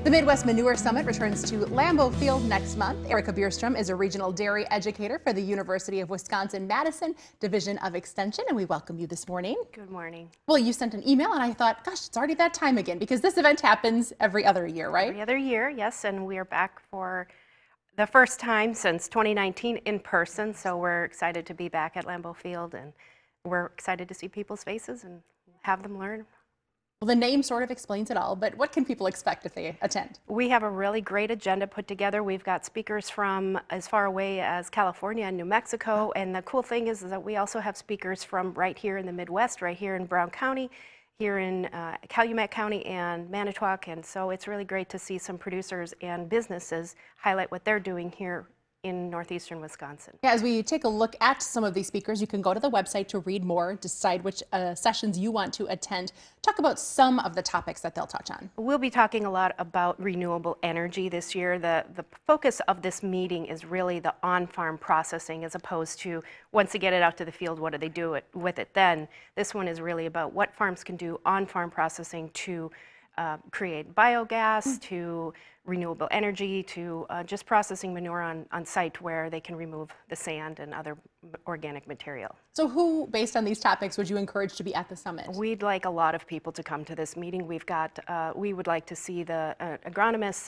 The Midwest Manure Summit returns to Lambeau Field next month. Erica Bierstrom is a regional dairy educator for the University of Wisconsin-Madison Division of Extension, and we welcome you this morning. Good morning. Well, you sent an email, and I thought, gosh, it's already that time again, because this event happens every other year, right? Every other year, yes, and we are back for the first time since 2019 in person, so we're excited to be back at Lambeau Field, and we're excited to see people's faces and have them learn. Well, the name sort of explains it all, but what can people expect if they attend? We have a really great agenda put together. We've got speakers from as far away as California and New Mexico, and the cool thing is that we also have speakers from right here in the Midwest, right here in Brown County, here in Calumet County and Manitowoc, and so it's really great to see some producers and businesses highlight what they're doing here in northeastern Wisconsin. Yeah, as we take a look at some of these speakers, you can go to the website to read more, decide which sessions you want to attend. Talk about some of the topics that they'll touch on. We'll be talking a lot about renewable energy this year. The focus of this meeting is really the on-farm processing, as opposed to once they get it out to the field, what do they do with it then? This one is really about what farms can do on-farm processing to create biogas, to renewable energy, to just processing manure on site where they can remove the sand and other organic material. So who, based on these topics, would you encourage to be at the summit? We'd like a lot of people to come to this meeting. We've got, we would like to see the agronomists,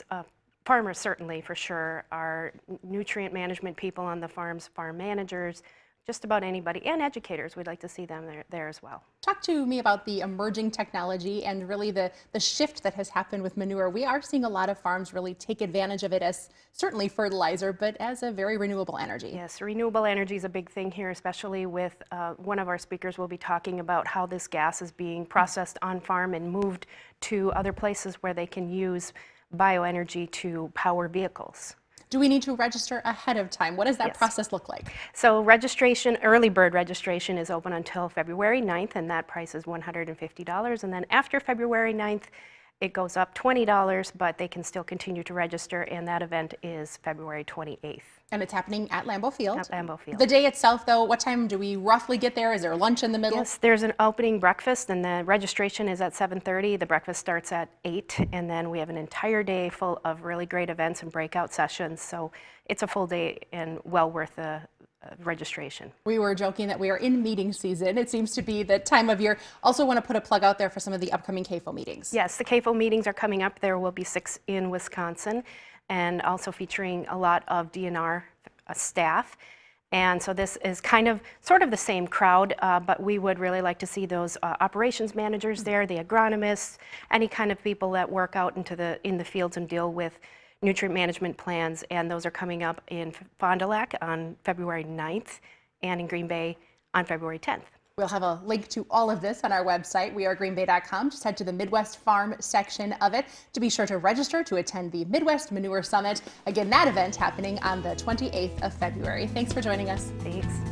farmers certainly for sure, our nutrient management people on the farms, farm managers, just about anybody, and educators. We'd like to see them there as well. Talk to me about the emerging technology and really the shift that has happened with manure. We are seeing a lot of farms really take advantage of it as certainly fertilizer, but as a very renewable energy. Yes, renewable energy is a big thing here, especially with one of our speakers will be talking about how this gas is being processed on farm and moved to other places where they can use bioenergy to power vehicles. Do we need to register ahead of time? What does that process look like? So registration, early bird registration is open until February 9th, and that price is $150. And then after February 9th, it goes up $20, but they can still continue to register, and that event is February 28th. And it's happening at Lambeau Field? At Lambeau Field. The day itself, though, what time do we roughly get there? Is there lunch in the middle? Yes, there's an opening breakfast, and the registration is at 7:30. The breakfast starts at 8, and then we have an entire day full of really great events and breakout sessions. So it's a full day and well worth the registration. We were joking that we are in meeting season. It seems to be the time of year. Also want to put a plug out there for some of the upcoming CAFO meetings. Yes, the CAFO meetings are coming up. There will be 6 in Wisconsin, and also featuring a lot of DNR staff. And so this is kind of sort of the same crowd, but we would really like to see those operations managers there, the agronomists, any kind of people that work out in the fields and deal with nutrient management plans, and those are coming up in Fond du Lac on February 9th and in Green Bay on February 10th. We'll have a link to all of this on our website, wearegreenbay.com. Just head to the Midwest Farm section of it to be sure to register to attend the Midwest Manure Summit. Again, that event happening on the 28th of February. Thanks for joining us. Thanks.